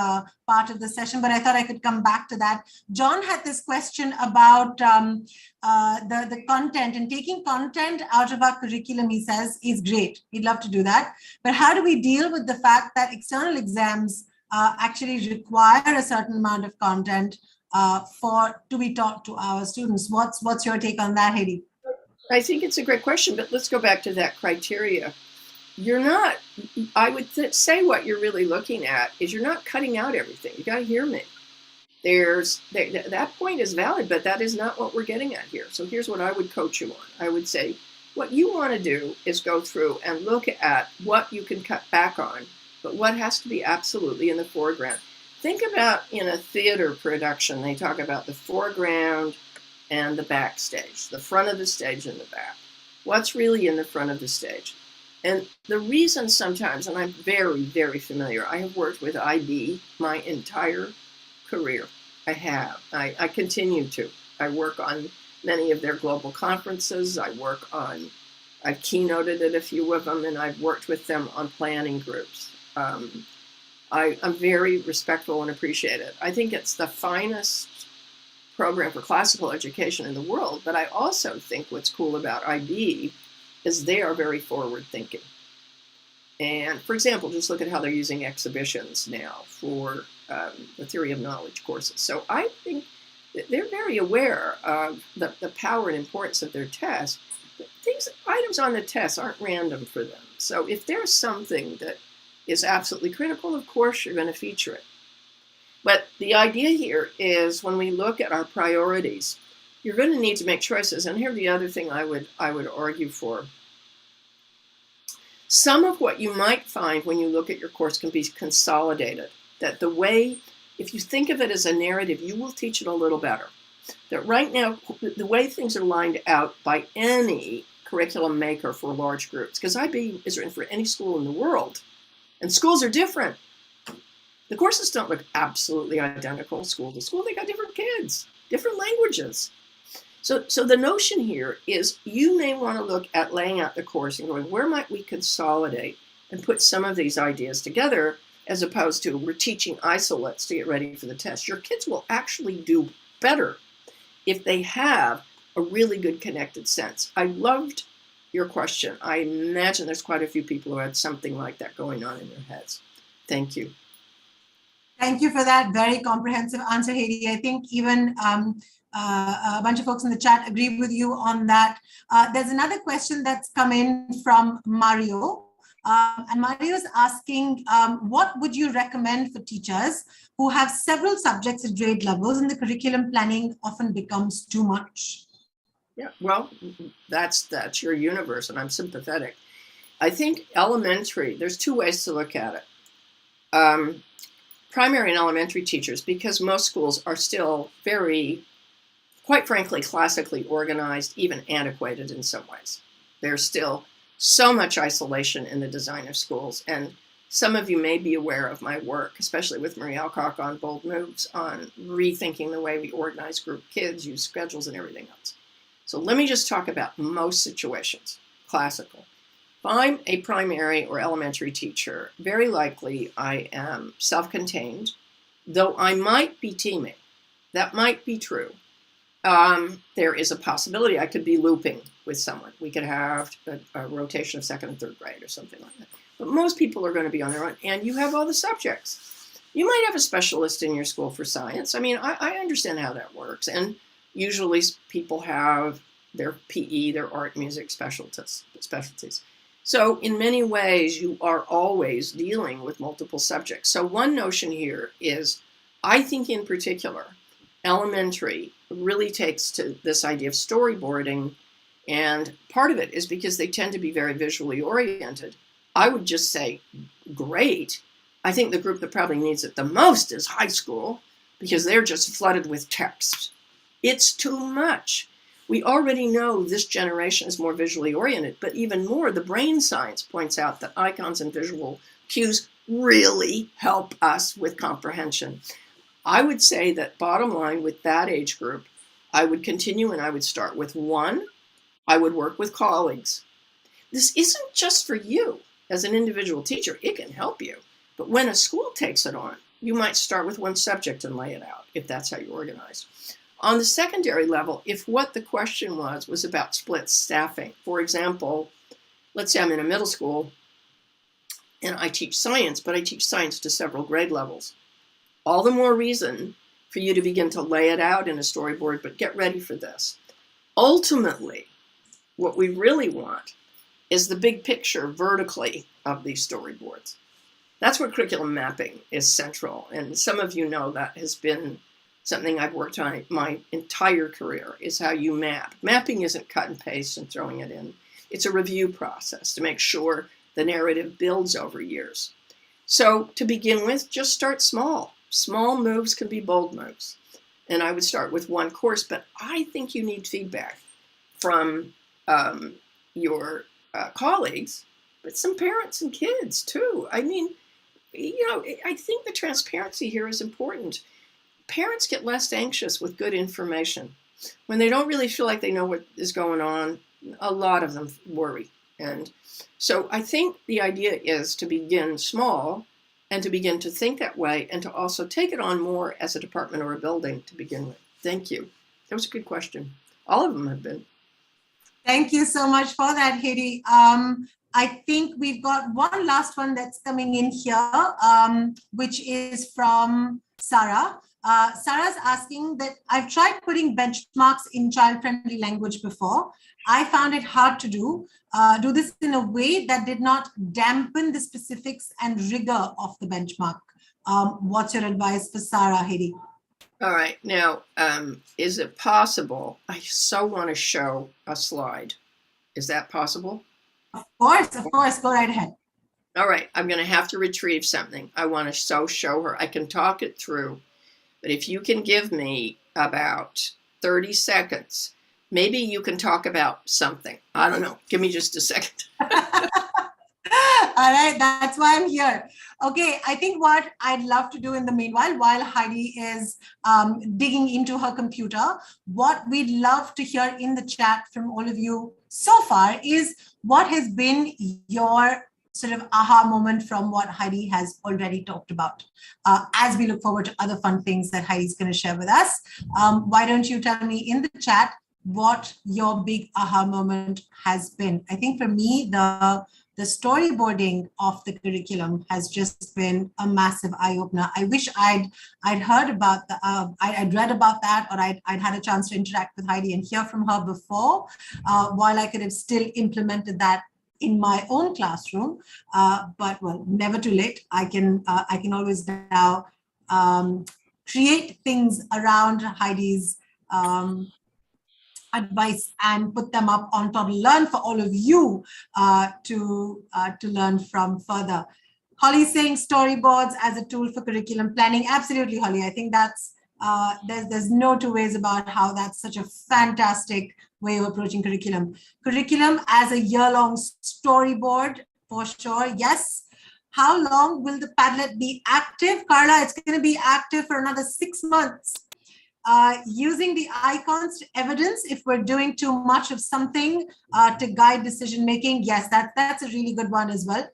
part of the session, but I thought I could come back to that. John had this question about the content, and taking content out of our curriculum, he says, is great. He'd love to do that. But how do we deal with the fact that external exams actually require a certain amount of content to be taught to our students? What's your take on that, Hedy? I think it's a great question, but let's go back to that criteria. You're not, I would say what you're really looking at is you're not cutting out everything. You got to hear me. That point is valid, but that is not what we're getting at here. So here's what I would coach you on. I would say what you want to do is go through and look at what you can cut back on, but what has to be absolutely in the foreground. Think about in a theater production, they talk about the foreground and the backstage, the front of the stage and the back. What's really in the front of the stage? And the reason sometimes, and I'm very, very familiar, I have worked with IB my entire career. I have. I continue to. I work on many of their global conferences. I've keynoted at a few of them, and I've worked with them on planning groups. I'm very respectful and appreciate it. I think it's the finest program for classical education in the world, but I also think what's cool about IB is they are very forward thinking. And for example, just look at how they're using exhibitions now for the theory of knowledge courses. So I think that they're very aware of the power and importance of their test. Items on the test aren't random for them. So if there's something that is absolutely critical, of course you're going to feature it. But the idea here is when we look at our priorities, you're going to need to make choices. And here's the other thing I would argue for. Some of what you might find when you look at your course can be consolidated. That the way, if you think of it as a narrative, you will teach it a little better. That right now, the way things are lined out by any curriculum maker for large groups, because IB is written for any school in the world, and schools are different. The courses don't look absolutely identical school to school. They got different kids, different languages. So the notion here is you may want to look at laying out the course and going, where might we consolidate and put some of these ideas together, as opposed to we're teaching isolates to get ready for the test. Your kids will actually do better if they have a really good connected sense. I loved your question. I imagine there's quite a few people who had something like that going on in their heads. Thank you. Thank you for that very comprehensive answer, Heidi. I think even a bunch of folks in the chat agree with you on that. There's another question that's come in from Mario. And Mario is asking, what would you recommend for teachers who have several subjects at grade levels and the curriculum planning often becomes too much? Yeah, well, that's your universe, and I'm sympathetic. I think elementary, there's two ways to look at it. Primary and elementary teachers, because most schools are still very, quite frankly, classically organized, even antiquated in some ways. There's still so much isolation in the design of schools. And some of you may be aware of my work, especially with Marie Alcock on Bold Moves, on rethinking the way we organize group kids, use schedules and everything else. So let me just talk about most situations, classical. If I'm a primary or elementary teacher, very likely I am self-contained, though I might be teaming. That might be true. There is a possibility I could be looping with someone. We could have a rotation of second and third grade or something like that. But most people are going to be on their own, and you have all the subjects. You might have a specialist in your school for science. I mean, I understand how that works, and usually people have their PE, their art, music specialties. So in many ways, you are always dealing with multiple subjects. So one notion here is, I think in particular, elementary really takes to this idea of storyboarding, and part of it is because they tend to be very visually oriented. I would just say, great. I think the group that probably needs it the most is high school, because they're just flooded with text. It's too much. We already know this generation is more visually oriented, but even more, the brain science points out that icons and visual cues really help us with comprehension. I would say that bottom line with that age group, I would continue and I would start with one. I would work with colleagues. This isn't just for you as an individual teacher. It can help you. But when a school takes it on, you might start with one subject and lay it out, if that's how you organize. On the secondary level, if what the question was about split staffing, for example, let's say I'm in a middle school and I teach science, but I teach science to several grade levels. All the more reason for you to begin to lay it out in a storyboard, but get ready for this. Ultimately, what we really want is the big picture vertically of these storyboards. That's where curriculum mapping is central. And some of you know that has been something I've worked on my entire career, is how you map. Mapping isn't cut and paste and throwing it in. It's a review process to make sure the narrative builds over years. So to begin with, just start small. Small moves can be bold moves. And I would start with one course, but I think you need feedback from your colleagues but some parents and kids too. I mean, I think the transparency here is important. Parents get less anxious with good information. When they don't really feel like they know what is going on, a lot of them worry. And so I think the idea is to begin small and to begin to think that way and to also take it on more as a department or a building to begin with. Thank you. That was a good question. All of them have been. Thank you so much for that, Hedy. I think we've got one last one that's coming in here, which is from Sarah. Sarah's asking that I've tried putting benchmarks in child-friendly language before. I found it hard to do this in a way that did not dampen the specifics and rigor of the benchmark. What's your advice for Sarah, Hedy? All right. Now, is it possible? I so want to show a slide. Is that possible? Of course. Go right ahead. All right. I'm going to have to retrieve something. I want to show her. I can talk it through. But if you can give me about 30 seconds, maybe you can talk about something. I don't know. Give me just a second. All right, that's why I'm here. Okay, I think what I'd love to do in the meanwhile, while Hedy is digging into her computer, what we'd love to hear in the chat from all of you so far is what has been your sort of aha moment from what Hedy has already talked about, as we look forward to other fun things that Heidi's going to share with us. Why don't you tell me in the chat what your big aha moment has been? I think for me, the storyboarding of the curriculum has just been a massive eye-opener. I wish I'd heard about I'd read about that, or I'd had a chance to interact with Hedy and hear from her before, while I could have still implemented that in my own classroom. But well, never too late. I can always now create things around Heidi's advice and put them up on Total Learn for all of you to learn from further. Holly's saying storyboards as a tool for curriculum planning. Absolutely, Holly. I think that's there's no two ways about how that's such a fantastic way of approaching curriculum. Curriculum as a year-long storyboard, for sure. Yes. How long will the Padlet be active? Carla, it's going to be active for another 6 months. Using the icons to evidence if we're doing too much of something to guide decision making. Yes, that's a really good one as well.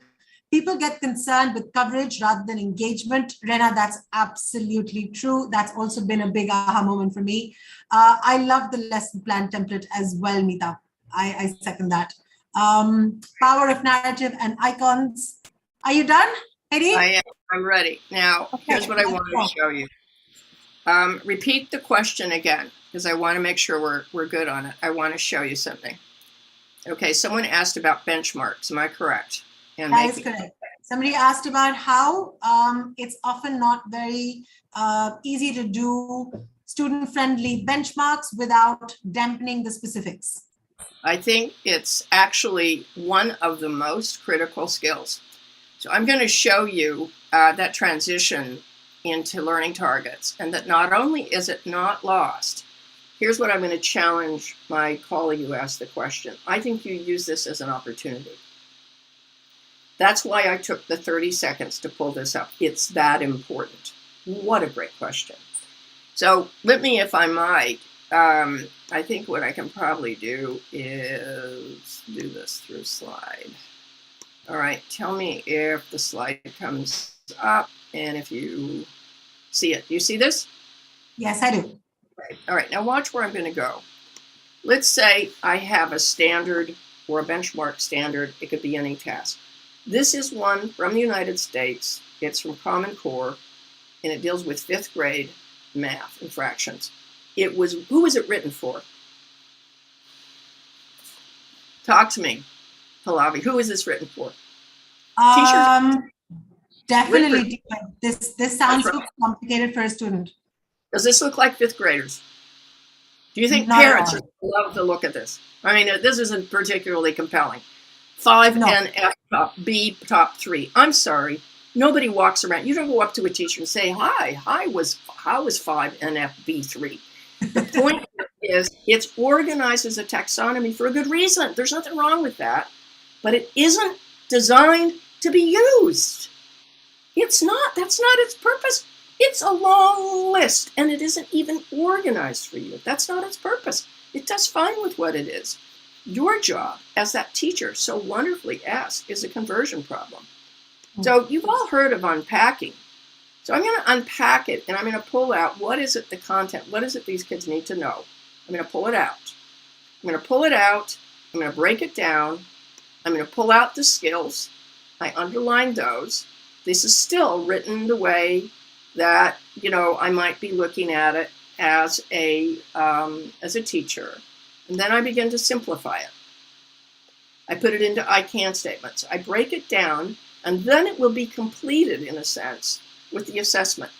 People get concerned with coverage rather than engagement. Rena, that's absolutely true. That's also been a big aha moment for me. I love the lesson plan template as well, Meeta. I second that. Power of narrative and icons. Are you done, Hedy? I am. I'm ready. Now, okay, here's what I want to show you. Repeat the question again, because I want to make sure we're good on it. I want to show you something. Okay, someone asked about benchmarks. Am I correct? And that is correct. Somebody asked about how it's often not very easy to do student-friendly benchmarks without dampening the specifics. I think it's actually one of the most critical skills. So I'm going to show you that transition into learning targets, and that not only is it not lost, here's what I'm going to challenge my colleague who asked the question. I think you use this as an opportunity. That's why I took the 30 seconds to pull this up. It's that important. What a great question. So let me, if I might, I think what I can probably do is do this through slide. All right, tell me if the slide comes up and if you see it. Do you see this? Yes, I do. Right. All right, now watch where I'm going to go. Let's say I have a standard or a benchmark standard. It could be any task. This is one from the United States. It's from Common Core, and it deals with 5th grade math and fractions. It was, who was it written for? Talk to me, Pallavi. Who is this written for? Definitely. This sounds so complicated for a student. Does this look like 5th graders? Do you think parents love to look at this? I mean, this isn't particularly compelling. 5 and F top, B top 3. I'm sorry. Nobody walks around. You don't go up to a teacher and say, hi, how was 5 and F B3? The point is it's organized as a taxonomy for a good reason. There's nothing wrong with that. But it isn't designed to be used. That's not its purpose. It's a long list, and it isn't even organized for you. That's not its purpose. It does fine with what it is. Your job, as that teacher so wonderfully asked, is a conversion problem. So you've all heard of unpacking. So I'm going to unpack it, and I'm going to pull out what is it, the content, what is it these kids need to know. I'm going to pull it out. I'm going to pull it out. I'm going to break it down. I'm going to pull out the skills. I underlined those. This is still written the way that, I might be looking at it as a teacher. And then I begin to simplify it. I put it into I can statements. I break it down, and then it will be completed, in a sense, with the assessment.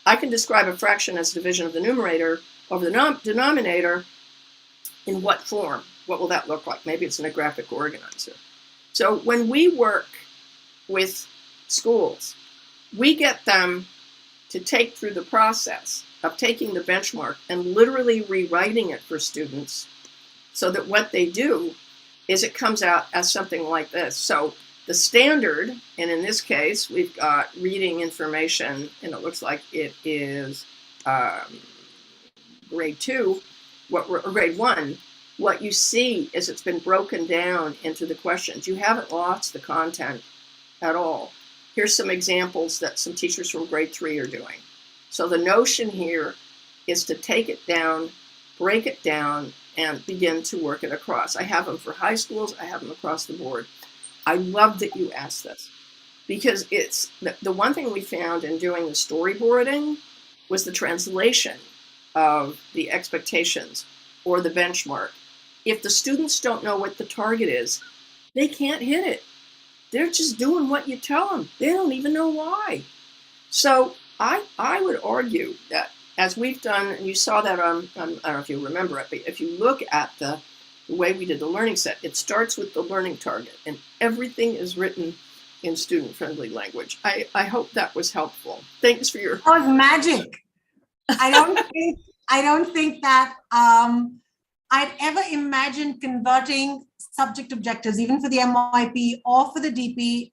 I can describe a fraction as division of the numerator over the denominator. In what form? What will that look like? Maybe it's in a graphic organizer. So when we work with schools, we get them to take through the process of taking the benchmark and literally rewriting it for students, so that what they do is it comes out as something like this. So the standard, and in this case, we've got reading information, and it looks like it is grade 2, or grade 1. What you see is it's been broken down into the questions. You haven't lost the content at all. Here's some examples that some teachers from grade 3 are doing. So the notion here is to take it down, break it down, and begin to work it across. I have them for high schools. I have them across the board. I love that you asked this, because it's the one thing we found in doing the storyboarding was the translation of the expectations or the benchmark. If the students don't know what the target is, they can't hit it. They're just doing what you tell them. They don't even know why. So I would argue that, as we've done, and you saw that on I don't know if you remember it, but if you look at the way we did the learning set, it starts with the learning target, and everything is written in student-friendly language. I hope that was helpful. Thanks for your... That was magic. I don't think that I'd ever imagined converting subject objectives, even for the MYP or for the DP,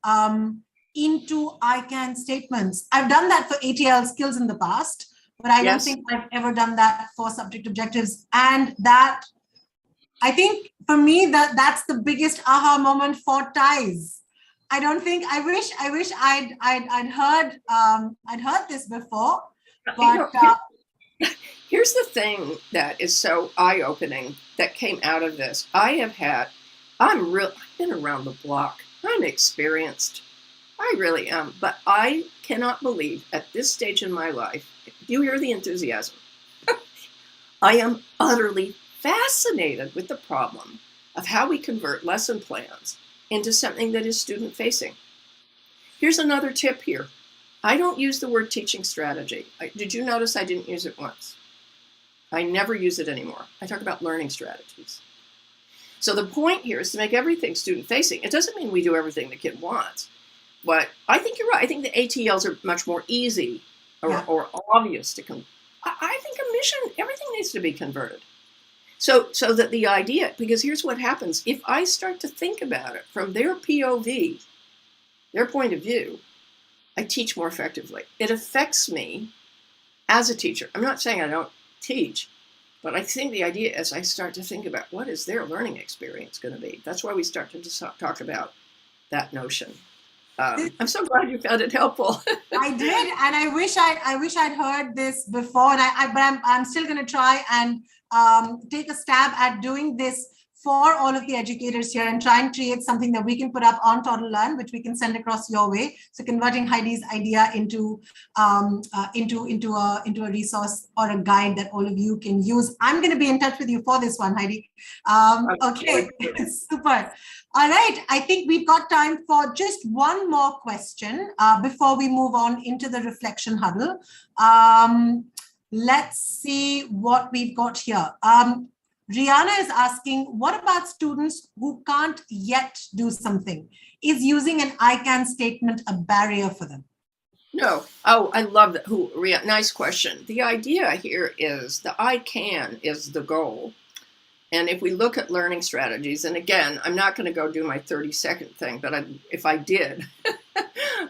into I can statements. I've done that for ATL skills in the past, but I don't think I've ever done that for subject objectives. And that, I think for me, that's the biggest aha moment for ties. I wish I'd heard this before, but here's the thing that is so eye-opening that came out of this. I've been around the block. I'm experienced. I really am. But I cannot believe at this stage in my life, do you hear the enthusiasm? I am utterly fascinated with the problem of how we convert lesson plans into something that is student-facing. Here's another tip here. I don't use the word teaching strategy. Did you notice I didn't use it once? I never use it anymore. I talk about learning strategies. So the point here is to make everything student-facing. It doesn't mean we do everything the kid wants, but I think you're right. I think the ATLs are much more easy or obvious to come. I think a mission, everything needs to be converted. So that the idea, because here's what happens. If I start to think about it from their POV, their point of view, I teach more effectively. It affects me as a teacher. I'm not saying I don't teach, but I think the idea is I start to think about what is their learning experience going to be. That's why we start to talk about that notion. I'm so glad you found it helpful. I did, and I wish I'd heard this before, and but I'm still going to try and take a stab at doing this for all of the educators here and try and create something that we can put up on Total Learn, which we can send across your way. So converting Heidi's idea into a resource or a guide that all of you can use. I'm going to be in touch with you for this one, Heidi. Okay, super. All right, I think we've got time for just one more question before we move on into the reflection huddle. Let's see what we've got here. Rihanna is asking, what about students who can't yet do something? Is using an I can statement a barrier for them? No. Oh, I love that. Nice question. The idea here is the I can is the goal. And if we look at learning strategies, and again, I'm not going to go do my 30-second thing, but if I did,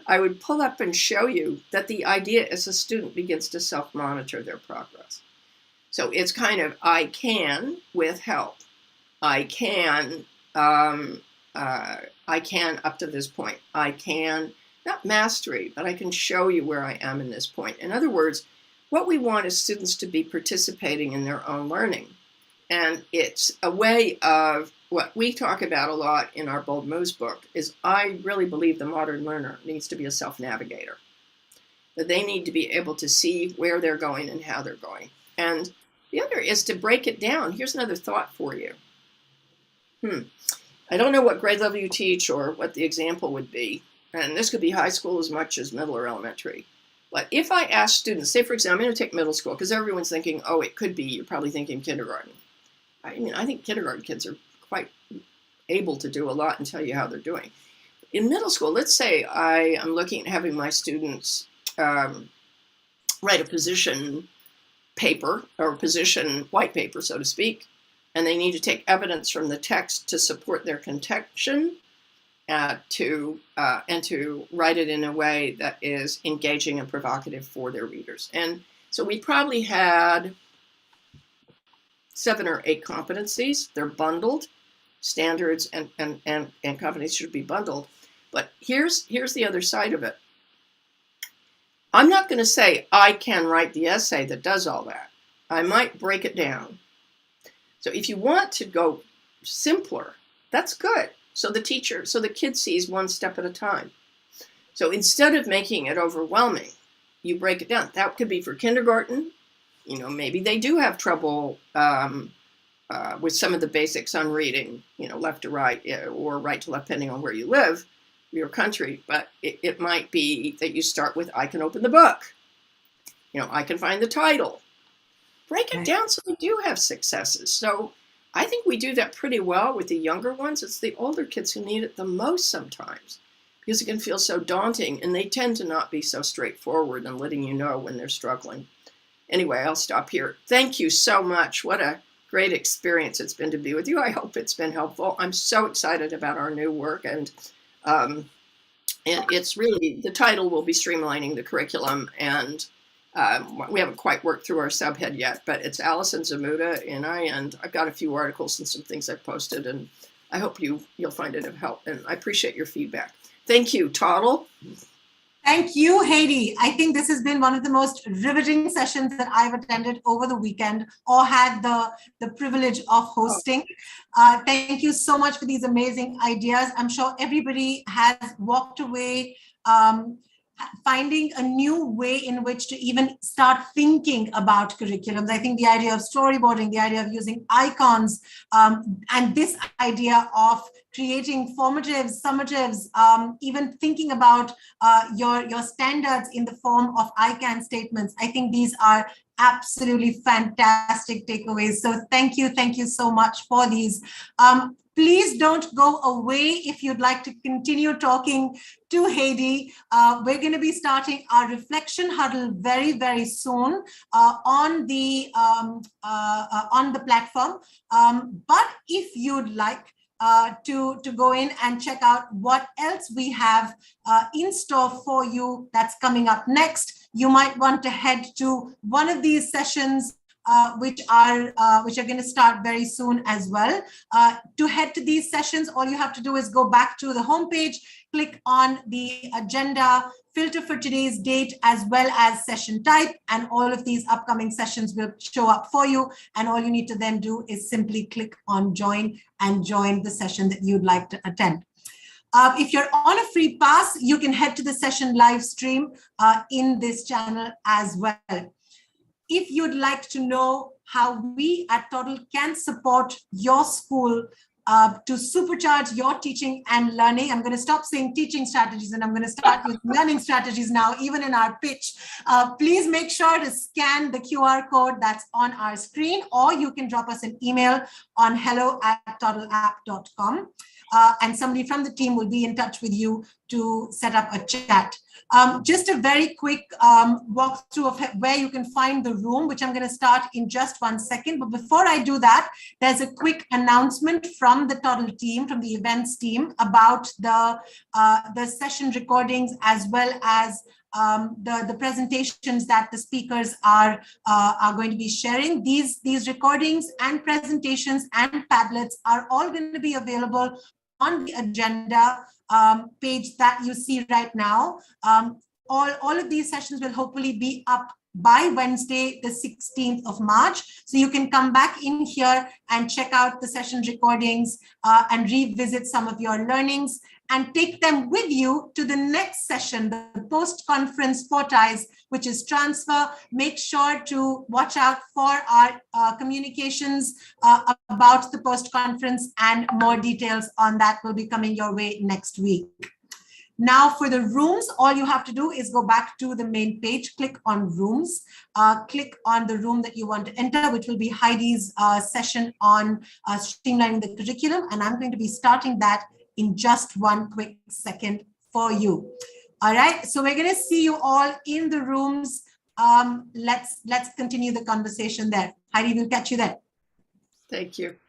I would pull up and show you that the idea is a student begins to self-monitor their progress. So it's kind of, I can with help. I can up to this point. I can, not mastery, but I can show you where I am in this point. In other words, what we want is students to be participating in their own learning. And it's a way of what we talk about a lot in our Bold Moves book is I really believe the modern learner needs to be a self-navigator. That they need to be able to see where they're going and how they're going. And the other is to break it down. Here's another thought for you. I don't know what grade level you teach or what the example would be. And this could be high school as much as middle or elementary. But if I ask students, say for example, I'm going to take middle school because everyone's thinking, oh, it could be, you're probably thinking kindergarten. I mean, I think kindergarten kids are quite able to do a lot and tell you how they're doing. In middle school, let's say I am looking at having my students write a position paper or position white paper, so to speak, and they need to take evidence from the text to support their contention and to write it in a way that is engaging and provocative for their readers. And so we probably had 7 or 8 competencies. They're bundled. Standards and competencies should be bundled. But here's the other side of it. I'm not going to say I can write the essay that does all that. I might break it down. So if you want to go simpler, that's good. So the kid sees one step at a time. So instead of making it overwhelming, you break it down. That could be for kindergarten. You know, maybe they do have trouble with some of the basics on reading, you know, left to right or right to left, depending on where you live, your country. But it might be that you start with, I can open the book. You know, I can find the title. Break it down so they do have successes. So I think we do that pretty well with the younger ones. It's the older kids who need it the most sometimes because it can feel so daunting and they tend to not be so straightforward in letting you know when they're struggling. Anyway, I'll stop here. Thank you so much. What a great experience it's been to be with you. I hope it's been helpful. I'm so excited about our new work, and it's really, the title will be Streamlining the Curriculum, and we haven't quite worked through our subhead yet, but it's Allison Zamuda and I've got a few articles and some things I've posted, and I hope you'll find it of help, and I appreciate your feedback. Thank you, Toddle. Thank you, Heidi. I think this has been one of the most riveting sessions that I've attended over the weekend or had the privilege of hosting. Thank you so much for these amazing ideas. I'm sure everybody has walked away finding a new way in which to even start thinking about curriculums. I think the idea of storyboarding, the idea of using icons, and this idea of creating formatives, summatives, even thinking about your standards in the form of I can statements. I think these are absolutely fantastic takeaways. So thank you so much for these. Please don't go away if you'd like to continue talking to Heidi. We're going to be starting our reflection huddle very, very soon on the platform. But if you'd like to go in and check out what else we have in store for you that's coming up next, you might want to head to one of these sessions which are going to start very soon as well. To head to these sessions, all you have to do is go back to the homepage, click on the agenda, filter for today's date as well as session type, and all of these upcoming sessions will show up for you. And all you need to then do is simply click on join and join the session that you'd like to attend. If you're on a free pass, you can head to the session live stream in this channel as well. If you'd like to know how we at Toddle can support your school to supercharge your teaching and learning, I'm going to stop saying teaching strategies and I'm going to start with learning strategies now, even in our pitch. Please make sure to scan the QR code that's on our screen, or you can drop us an email on hello@toddleapp.com. And somebody from the team will be in touch with you to set up a chat. Just a very quick walkthrough of where you can find the room, which I'm going to start in just 1 second. But before I do that, there's a quick announcement from the Toddle team, from the events team, about the session recordings as well as the presentations that the speakers are going to be sharing. These recordings and presentations and Padlets are all going to be available on the agenda page that you see right now. All of these sessions will hopefully be up by Wednesday, the 16th of March. So you can come back in here and check out the session recordings and revisit some of your learnings and take them with you to the next session, the post-conference fortis, which is transfer. Make sure to watch out for our communications about the post-conference, and more details on that will be coming your way next week. Now for the rooms, all you have to do is go back to the main page, click on rooms, click on the room that you want to enter, which will be Heidi's session on streamlining the curriculum. And I'm going to be starting that in just 1 quick second for you. All right, so we're going to see you all in the rooms. Let's continue the conversation there. Heidi, we'll catch you there. Thank you.